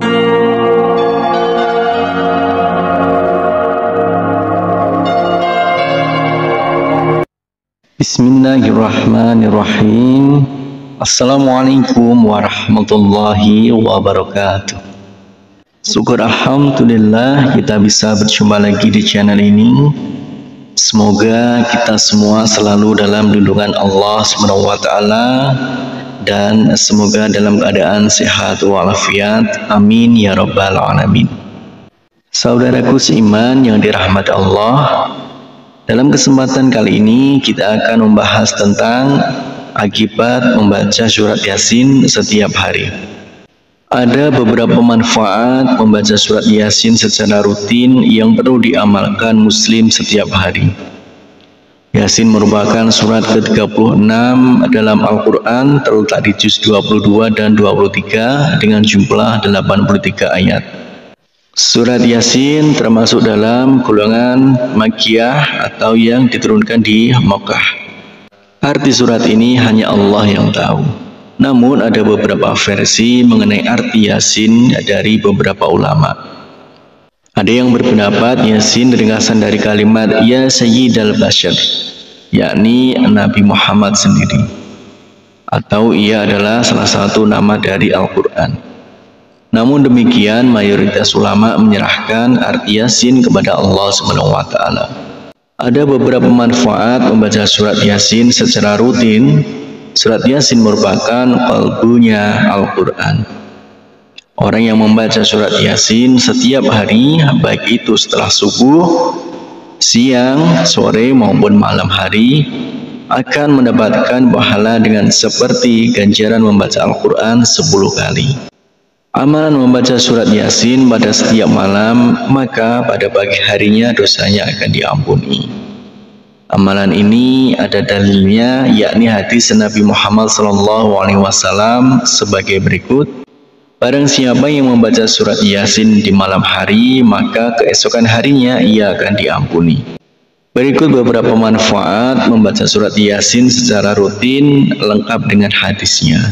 Bismillahirrahmanirrahim. Assalamualaikum warahmatullahi wabarakatuh. Syukur alhamdulillah kita bisa berjumpa lagi di channel ini. Semoga kita semua selalu dalam lindungan Allah SWT dan semoga dalam keadaan sehat walafiat. Amin ya rabbal alamin. Saudaraku seiman yang dirahmati Allah, dalam kesempatan kali ini kita akan membahas tentang akibat membaca surat Yasin setiap hari. Ada beberapa manfaat membaca surat Yasin secara rutin yang perlu diamalkan muslim setiap hari. Yasin merupakan surat ke-36 dalam Al-Quran, terletak di juz 22 dan 23 dengan jumlah 83 ayat. Surat Yasin termasuk dalam golongan Makkiyah atau yang diturunkan di Makkah. Arti surat ini hanya Allah yang tahu. Namun ada beberapa versi mengenai arti Yasin dari beberapa ulama. Ada yang berpendapat Yasin ringkasan dari kalimat Ya Sayyidal Bashar, yakni Nabi Muhammad sendiri, atau ia adalah salah satu nama dari Al-Quran. Namun demikian, mayoritas ulama menyerahkan arti Yasin kepada Allah SWT. Ada beberapa manfaat membaca surat Yasin secara rutin. Surat Yasin merupakan qalbunya Al-Quran. Orang yang membaca surat Yasin setiap hari, baik itu setelah subuh, siang, sore maupun malam hari, akan mendapatkan pahala dengan seperti ganjaran membaca Al-Quran 10 kali. Amalan membaca surat Yasin pada setiap malam, maka pada pagi harinya dosanya akan diampuni. Amalan ini ada dalilnya, yakni hadis Nabi Muhammad SAW sebagai berikut. Barang siapa yang membaca surat Yasin di malam hari, maka keesokan harinya ia akan diampuni. Berikut beberapa manfaat membaca surat Yasin secara rutin, lengkap dengan hadisnya.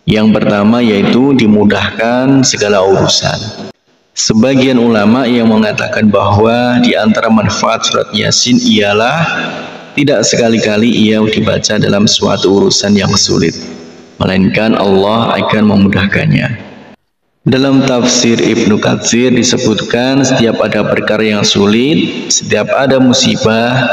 Yang pertama yaitu dimudahkan segala urusan. Sebagian ulama yang mengatakan bahwa di antara manfaat surat Yasin ialah tidak sekali-kali ia dibaca dalam suatu urusan yang sulit, melainkan Allah akan memudahkannya. Dalam tafsir Ibnu Katsir disebutkan setiap ada perkara yang sulit, setiap ada musibah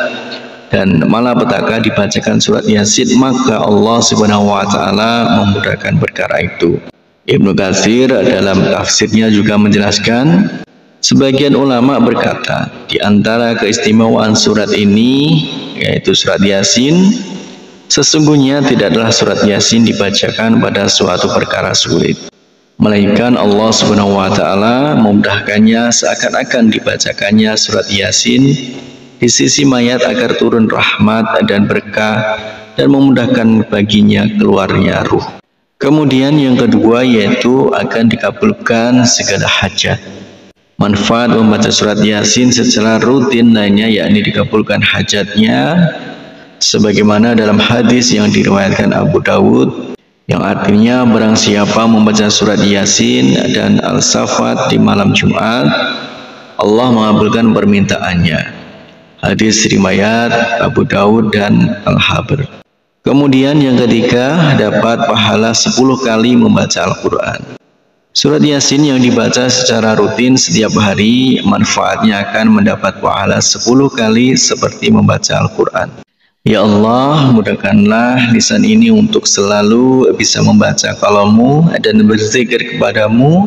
dan malapetaka dibacakan surat Yasin, maka Allah Subhanahu wa taala memudahkan perkara itu. Ibnu Katsir dalam tafsirnya juga menjelaskan, sebagian ulama berkata, di antara keistimewaan surat ini, yaitu surat Yasin, sesungguhnya tidaklah surat Yasin dibacakan pada suatu perkara sulit, melainkan Allah Subhanahu wa taala memudahkannya seakan-akan dibacakannya surat Yasin di sisi mayat agar turun rahmat dan berkah dan memudahkan baginya keluarnya ruh. Kemudian yang kedua yaitu akan dikabulkan segala hajat. Manfaat membaca surat Yasin secara rutin lainnya yakni dikabulkan hajatnya, sebagaimana dalam hadis yang diriwayatkan Abu Dawud yang artinya barang siapa membaca surat Yasin dan Al-Safat di malam Jumat, Allah mengabulkan permintaannya. Hadis riwayat Abu Dawud dan Al-Habr. Kemudian yang ketiga, dapat pahala 10 kali membaca Al-Quran. Surat Yasin yang dibaca secara rutin setiap hari, manfaatnya akan mendapat pahala 10 kali seperti membaca Al-Quran. Ya Allah, mudahkanlah lisan ini untuk selalu bisa membaca kalammu dan berzikir kepadamu,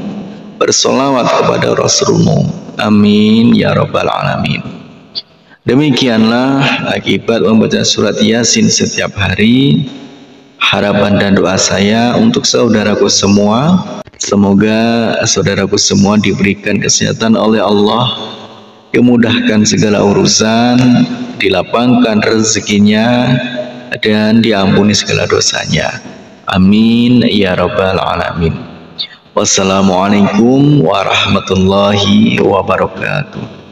bersolawat kepada Rasulmu. Amin ya rabbal alamin. Demikianlah akibat membaca surat Yasin setiap hari. Harapan dan doa saya untuk saudaraku semua, semoga saudaraku semua diberikan kesehatan oleh Allah, dimudahkan segala urusan, dilapangkan rezekinya, dan diampuni segala dosanya. Amin ya rabbal alamin. Wassalamualaikum warahmatullahi wabarakatuh.